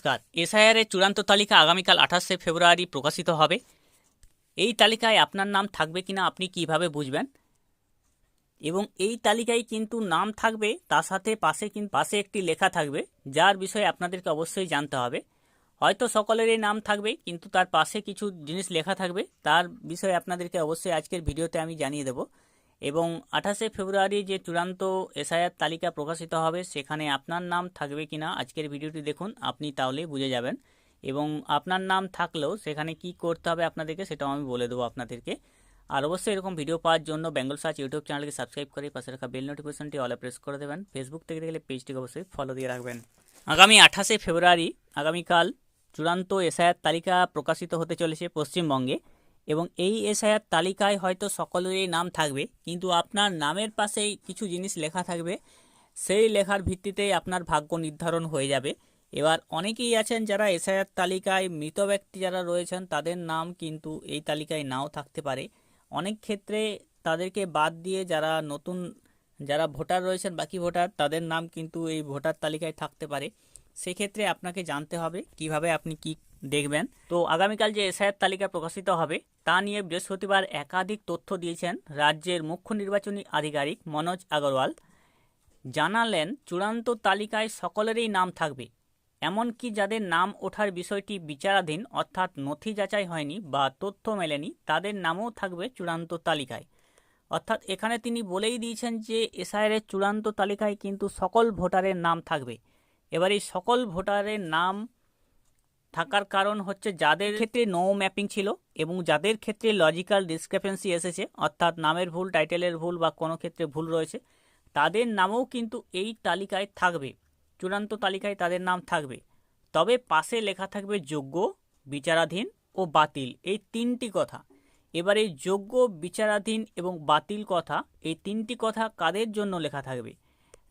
নমস্কার। এসআইআর এর চূড়ান্ত তালিকা আগামীকাল 28শে ফেব্রুয়ারি প্রকাশিত হবে। এই তালিকায় আপনার নাম থাকবে কিনা আপনি কিভাবে বুঝবেন? এবং এই তালিকায় কিন্তু নাম থাকবে, তার সাথে পাশে একটি লেখা থাকবে যার বিষয়ে আপনাদেরকে অবশ্যই জানতে হবে। হয়তো সকলেরই নাম থাকবে, কিন্তু তার পাশে কিছু জিনিস লেখা থাকবে, তার বিষয়ে আপনাদেরকে অবশ্যই আজকের ভিডিওতে আমি জানিয়ে দেব। এবং 28শে ফেব্রুয়ারি যে চূড়ান্ত এসআইআর তালিকা প্রকাশিত হবে সেখানে আপনার নাম থাকবে কিনা আজকের ভিডিওটি দেখুন, আপনি তাহলেই বুঝে যাবেন। এবং আপনার নাম থাকলেও সেখানে কি করতে হবে আপনাদেরকে সেটাও আমি বলে দেবো আপনাদেরকে। আর অবশ্যই এরকম ভিডিও পাওয়ার জন্য বেঙ্গল সার্চ ইউটিউব চ্যানেলকে সাবস্ক্রাইব করে পাশে রাখা বেল নোটিফিকেশনটি অলে প্রেস করে দেবেন। ফেসবুক থেকে দেখলে পেজটিকে অবশ্যই ফলো দিয়ে রাখবেন। আগামী 28শে ফেব্রুয়ারি আগামীকাল চূড়ান্ত এসআইআর তালিকা প্রকাশিত হতে চলেছে পশ্চিমবঙ্গে। এবং এই এসআইআর তালিকায় হয়তো সকলেরই নাম থাকবে, কিন্তু আপনার নামের পাশেই কিছু জিনিস লেখা থাকবে, সেই লেখার ভিত্তিতেই আপনার ভাগ্য নির্ধারণ হয়ে যাবে। এবার অনেকেই আছেন যারা এসআইআর তালিকায় মৃত ব্যক্তি যারা রয়েছেন তাদের নাম কিন্তু এই তালিকায় নাও থাকতে পারে। অনেক ক্ষেত্রে তাদেরকে বাদ দিয়ে যারা ভোটার রয়েছেন, বাকি ভোটার, তাদের নাম কিন্তু এই ভোটার তালিকায় থাকতে পারে। সেক্ষেত্রে আপনাকে জানতে হবে কিভাবে আপনি কি দেখবেন। তো আগামীকাল যে এসআইআর তালিকা প্রকাশিত হবে তা নিয়ে বৃহস্পতিবার একাধিক তথ্য দিয়েছেন রাজ্যের মুখ্য নির্বাচনী আধিকারিক মনোজ আগরওয়াল। জানালেন চূড়ান্ত তালিকায় সকলেরই নাম থাকবে, এমনকি যাদের নাম ওঠার বিষয়টি বিচারাধীন অর্থাৎ নথি যাচাই হয়নি বা তথ্য মেলেনি তাদের নামও থাকবে চূড়ান্ত তালিকায়। অর্থাৎ এখানে তিনি বলেই দিয়েছেন যে এসআইআর এর চূড়ান্ত তালিকায় কিন্তু সকল ভোটারের নাম থাকবে। এবার এই সকল ভোটারের নাম থাকার কারণ হচ্ছে যাদের ক্ষেত্রে নো ম্যাপিং ছিল এবং যাদের ক্ষেত্রে লজিক্যাল ডিসক্রিপেন্সি এসেছে, অর্থাৎ নামের ভুল, টাইটেলের ভুল বা কোনো ক্ষেত্রে ভুল রয়েছে, তাদের নামও কিন্তু এই তালিকায় থাকবে, চূড়ান্ত তালিকায় তাদের নাম থাকবে। তবে পাশে লেখা থাকবে যোগ্য, বিচারাধীন ও বাতিল, এই তিনটি কথা। এবার এই যোগ্য, বিচারাধীন এবং বাতিল কথা, এই তিনটি কথা কাদের জন্য লেখা থাকবে,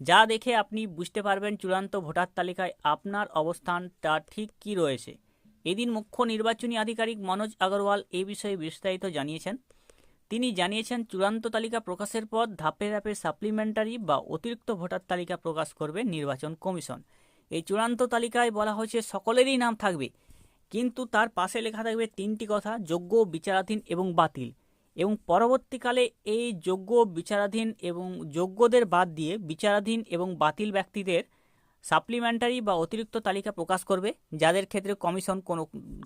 যা দেখে আপনি বুঝতে পারবেন চূড়ান্ত ভোটার তালিকায় আপনার অবস্থানটা ঠিক কী রয়েছে। এদিন মুখ্য নির্বাচনী আধিকারিক মনোজ আগরওয়াল এই বিষয়ে বিস্তারিত জানিয়েছেন। তিনি জানিয়েছেন চূড়ান্ত তালিকা প্রকাশের পর ধাপে ধাপে সাপ্লিমেন্টারি বা অতিরিক্ত ভোটার তালিকা প্রকাশ করবে নির্বাচন কমিশন। এই চূড়ান্ত তালিকায় বলা হয়েছে সকলেরই নাম থাকবে, কিন্তু তার পাশে লেখা থাকবে তিনটি কথা, যোগ্য, বিচারাধীন এবং বাতিল। এবং পরবর্তীকালে এই যোগ্য, বিচারাধীন এবং যোগ্যদের বাদ দিয়ে বিচারাধীন এবং বাতিল ব্যক্তিদের সাপ্লিমেন্টারি বা অতিরিক্ত তালিকা প্রকাশ করবে, যাদের ক্ষেত্রে কমিশন কোনো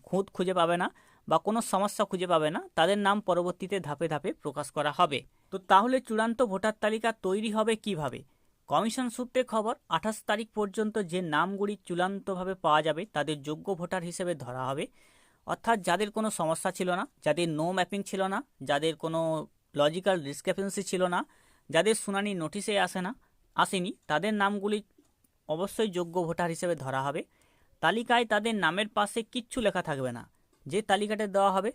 খুঁত খুঁজে পাবে না বা কোনো সমস্যা খুঁজে পাবে না, তাদের নাম পরবর্তীতে ধাপে ধাপে প্রকাশ করা হবে। তো তাহলে চূড়ান্ত ভোটার তালিকা তৈরি হবে কিভাবে? কমিশন সূত্রে খবর, 28 তারিখ পর্যন্ত যে নামগুলি চূড়ান্তভাবে পাওয়া যাবে তাদের যোগ্য ভোটার হিসেবে ধরা হবে। অর্থাৎ যাদের কোনো সমস্যা ছিল না, যাদের নো ম্যাপিং ছিল না, যাদের কোনো লজিক্যাল ডিসক্রিপেন্সি ছিল না, যাদের শুনানি নোটিশে আসেনি, তাদের নামগুলি অবশ্যই যোগ্য ভোটার হিসেবে ধরা হবে। তালিকায় তাদের নামের পাশে কিচ্ছু লেখা থাকবে না। যে তালিকাটা দেওয়া হবে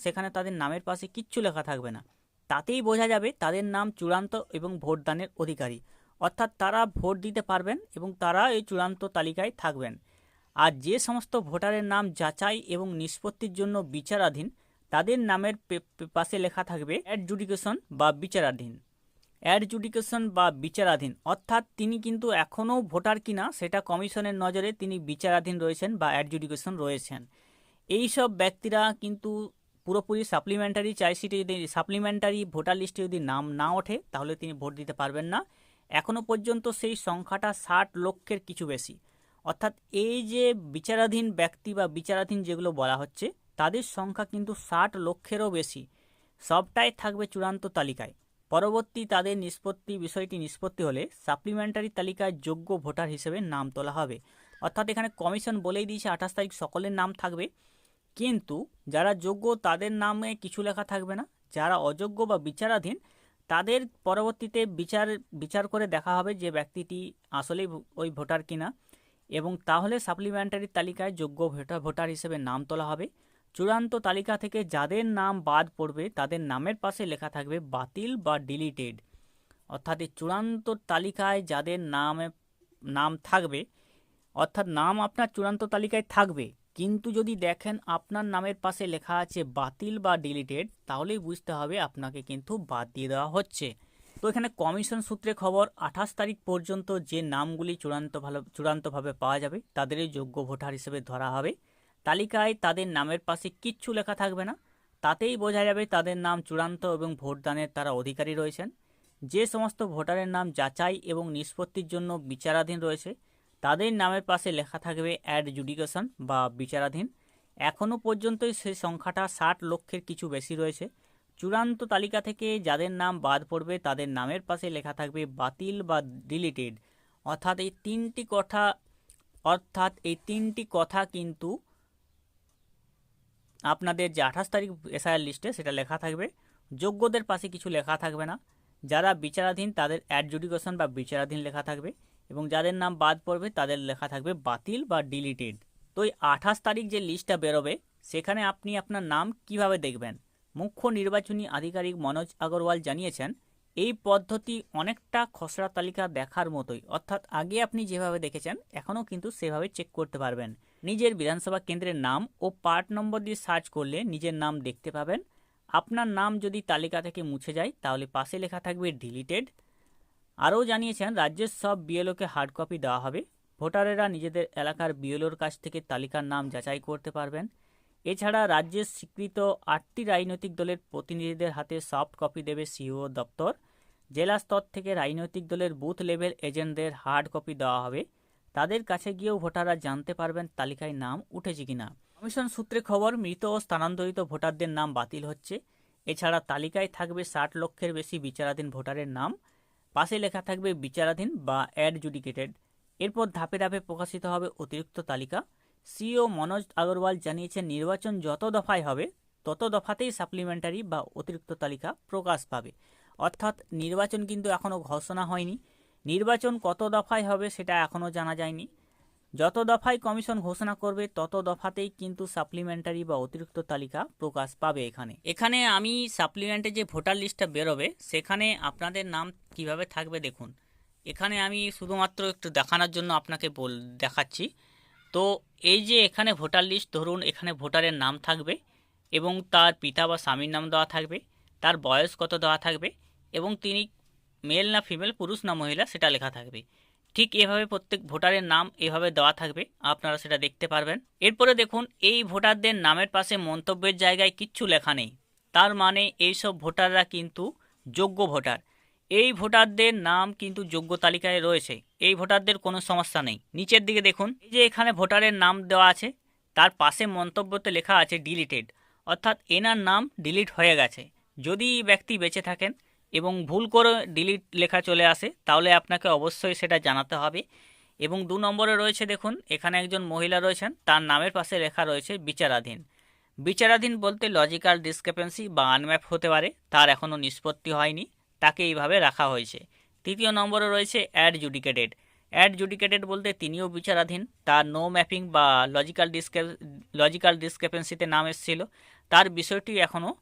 সেখানে তাদের নামের পাশে কিচ্ছু লেখা থাকবে না। তাতেই বোঝা যাবে তাদের নাম চূড়ান্ত এবং ভোটদানের অধিকারী, অর্থাৎ তারা ভোট দিতে পারবেন এবং তারা এই চূড়ান্ত তালিকায় থাকবেন। আর যে সমস্ত ভোটারের নাম যাচাই এবং নিষ্পত্তির জন্য বিচারাধীন, তাদের নামের পাশে লেখা থাকবে অ্যাডজুডিকেশন বা বিচারাধীন। অ্যাডজুডিকেশন বা বিচারাধীন অর্থাৎ তিনি কিন্তু এখনও ভোটার কিনা সেটা কমিশনের নজরে তিনি বিচারাধীন রয়েছেন বা অ্যাডজুডিকেশন রয়েছেন। এই সব ব্যক্তিরা কিন্তু পুরোপুরি সাপ্লিমেন্টারি চার্জশিটে যদি সাপ্লিমেন্টারি ভোটার লিস্টে যদি নাম না ওঠে তাহলে তিনি ভোট দিতে পারবেন না। এখনও পর্যন্ত সেই সংখ্যাটা 60 লক্ষের কিছু বেশি। অর্থাৎ এই যে বিচারাধীন ব্যক্তি বা বিচারাধীন যেগুলো বলা হচ্ছে তাদের সংখ্যা কিন্তু 60 লক্ষেরও বেশি। সবটাই থাকবে চূড়ান্ত তালিকায়। পরবর্তী তাদের বিষয়টি নিষ্পত্তি হলে সাপ্লিমেন্টারি তালিকায় যোগ্য ভোটার হিসেবে নাম তোলা হবে। অর্থাৎ এখানে কমিশন বলেই দিয়েছে 28 তারিখ সকলের নাম থাকবে, কিন্তু যারা যোগ্য তাদের নামে কিছু লেখা থাকবে না। যারা অযোগ্য বা বিচারাধীন তাদের পরবর্তীতে বিচার করে দেখা হবে যে ব্যক্তিটি আসলেই ওই ভোটার কিনা, এবং তাহলে সাপ্লিমেন্টারি তালিকায় যোগ্য ভোটার হিসেবে নাম তোলা হবে। চূড়ান্ত তালিকা থেকে যাদের নাম বাদ পড়বে তাদের নামের পাশে লেখা থাকবে বাতিল বা ডিলিটেড। অর্থাৎ এই চূড়ান্ত তালিকায় যাদের নাম থাকবে, অর্থাৎ নাম আপনার চূড়ান্ত তালিকায় থাকবে, কিন্তু যদি দেখেন আপনার নামের পাশে লেখা আছে বাতিল বা ডিলিটেড, তাহলেই বুঝতে হবে আপনাকে কিন্তু বাদ দিয়ে দেওয়া হচ্ছে। তো এখানে কমিশন সূত্রে খবর 28 তারিখ পর্যন্ত যে নামগুলি চূড়ান্তভাবে পাওয়া যাবে তাদেরই যোগ্য ভোটার হিসেবে ধরা হবে। তালিকায় তাদের নামের পাশে কিচ্ছু লেখা থাকবে না, তাতেই বোঝা যাবে তাদের নাম চূড়ান্ত এবং ভোটদানের তারা অধিকারী রয়েছেন। যে সমস্ত ভোটারের নাম যাচাই এবং নিষ্পত্তির জন্য বিচারাধীন রয়েছে তাদের নামের পাশে লেখা থাকবে অ্যাডজুডিকেশন বা বিচারাধীন। এখনও পর্যন্তই সেই সংখ্যাটা 60 লক্ষের কিছু বেশি রয়েছে। চূড়ান্ত তালিকা থেকে যাদের নাম বাদ পড়বে তাদের নামের পাশে লেখা থাকবে বাতিল বা ডিলিটেড। অর্থাৎ এই তিনটি কথা কিন্তু আপনাদের যে 28 তারিখ এসআইআর লিস্টে সেটা লেখা থাকবে। যোগ্যদের পাশে কিছু লেখা থাকবে না, যারা বিচারাধীন তাদের অ্যাডজুডিকেশন বা বিচারাধীন লেখা থাকবে, এবং যাদের নাম বাদ পড়বে তাদের লেখা থাকবে বাতিল বা ডিলিটেড। তো এই 28 তারিখ যে লিস্টটা বেরোবে সেখানে আপনি আপনার নাম কিভাবে দেখবেন? মুখ্য নির্বাচনী আধিকারিক মনোজ আগরওয়াল জানিয়েছেন, এই পদ্ধতি অনেকটা খসড়া তালিকা দেখার মতোই, অর্থাৎ আগে আপনি যেভাবে দেখেছেন এখনও কিন্তু সেভাবে চেক করতে পারবেন। নিজের বিধানসভা কেন্দ্রের নাম ও পার্ট নম্বর দিয়ে সার্চ করলে নিজের নাম দেখতে পাবেন। আপনার নাম যদি তালিকা থেকে মুছে যায় তাহলে পাশে লেখা থাকবে ডিলিটেড। আরও জানিয়েছেন, রাজ্যের সব বিএলওকে হার্ড কপি দেওয়া হবে। ভোটারেরা নিজেদের এলাকার বিএলওর কাছ থেকে তালিকার নাম যাচাই করতে পারবেন। এছাড়া রাজ্যের স্বীকৃত 8টি রাজনৈতিক দলের প্রতিনিধিদের হাতে সফট কপি দেবে সিইও দপ্তর। জেলা স্তর থেকে রাজনৈতিক দলের বুথ লেভেল এজেন্টদের হার্ড কপি দেওয়া হবে। তাদের কাছে গিয়েও ভোটাররা জানতে পারবেন তালিকায় নাম উঠেছে কিনা। কমিশন সূত্রে খবর, মৃত ও স্থানান্তরিত ভোটারদের নাম বাতিল হচ্ছে। এছাড়া তালিকায় থাকবে 60 লক্ষের বেশি বিচারাধীন ভোটারের নাম, পাশে লেখা থাকবে বিচারাধীন বা অ্যাডজুডিকেটেড। এরপর ধাপে ধাপে প্রকাশিত হবে অতিরিক্ত তালিকা। সিইও মনোজ আগরওয়াল জানিয়েছেন, নির্বাচন যত দফায় হবে তত দফাতেই সাপ্লিমেন্টারি বা অতিরিক্ত তালিকা প্রকাশ পাবে। অর্থাৎ নির্বাচন কিন্তু এখনও ঘোষণা হয়নি, নির্বাচন কত দফায় হবে সেটা এখনও জানা যায়নি। যত দফায় কমিশন ঘোষণা করবে তত দফাতেই কিন্তু সাপ্লিমেন্টারি বা অতিরিক্ত তালিকা প্রকাশ পাবে। এখানে আমি সাপ্লিমেন্টে যে ভোটার লিস্টটা বেরোবে সেখানে আপনাদের নাম কিভাবে থাকবে দেখুন। এখানে আমি শুধুমাত্র একটু দেখানোর জন্য আপনাকে দেখাচ্ছি। তো এই যে এখানে ভোটার লিস্ট, ধরুন এখানে ভোটারের নাম থাকবে এবং তার পিতা বা স্বামীর নাম দেওয়া থাকবে, তার বয়স কত দেওয়া থাকবে এবং তিনি মেল না ফিমেল, পুরুষ না মহিলা সেটা লেখা থাকবে। ঠিক এভাবে প্রত্যেক ভোটারের নাম এভাবে দেওয়া থাকবে, আপনারা সেটা দেখতে পারবেন। এরপরে দেখুন, এই ভোটারদের নামের পাশে মন্তব্যের জায়গায় কিচ্ছু লেখা নেই, তার মানে এইসব ভোটাররা কিন্তু যোগ্য ভোটার। এই ভোটারদের নাম কিন্তু যোগ্য তালিকায় রয়েছে, এই ভোটারদের কোনো সমস্যা নেই। নিচের দিকে দেখুন, এই যে এখানে ভোটারের নাম দেওয়া আছে তার পাশে মন্তব্যতে লেখা আছে ডিলিটেড, অর্থাৎ এনার নাম ডিলিট হয়ে গেছে। যদি ব্যক্তি বেঁচে থাকেন এবং ভুল করে ডিলিট লেখা চলে আসে তাহলে আপনাকে অবশ্যই সেটা জানাতে হবে। এবং 2 নম্বরে রয়েছে, দেখুন এখানে একজন মহিলা রয়েছেন, তার নামের পাশে লেখা রয়েছে বিচারাধীন। বিচারাধীন বলতে লজিক্যাল ডিসক্রিপেন্সি বা আনম্যাপ হতে পারে, তার এখনও নিষ্পত্তি হয়নি, তাকে এইভাবে রাখা হয়েছে। 3 নম্বরে রয়েছে অ্যাডজুডিকেটেড। অ্যাডজুডিকেটেড বলতে তিনিও বিচারাধীন, তার নো ম্যাপিং বা লজিক্যাল ডিসক্রিপেন্সিতে নাম এসেছিল, তার বিষয়টি এখনও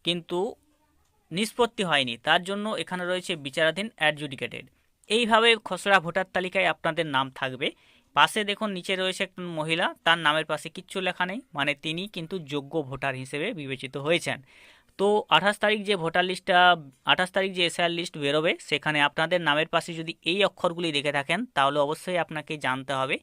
কিন্তু নিষ্পত্তি হয়নি, তার জন্য এখানে রয়েছে বিচারাধীন অ্যাডজুডিকেটেড। এইভাবে খসড়া ভোটার তালিকায় আপনাদের নাম থাকবে। পাশে দেখুন নিচে রয়েছে একজন মহিলা, তার নামের পাশে কিচ্ছু লেখা নেই, মানে তিনি কিন্তু যোগ্য ভোটার হিসেবে বিবেচিত হয়েছেন। তো 28 তারিখ যে ভোটার লিস্টটা 28 তারিখ যে এসআইআর লিস্ট বেরোবে সেখানে আপনাদের নামের পাশে যদি এই অক্ষরগুলি দেখে থাকেন তাহলে অবশ্যই আপনাকে জানতে হবে,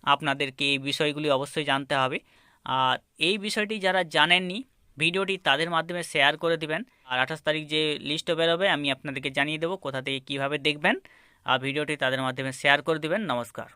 আপনাদেরকে এই বিষয়গুলি অবশ্যই জানতে হবে। আর এই বিষয়টি যারা জানেননি ভিডিওটি তাদের মাধ্যমে শেয়ার করে দিবেন। আর 28 তারিখ যে লিস্ট বেরোবে আমি আপনাদেরকে জানিয়ে দেবো কোথা থেকে কীভাবে দেখবেন, আর ভিডিওটি তাদের মাধ্যমে শেয়ার করে দিবেন। নমস্কার।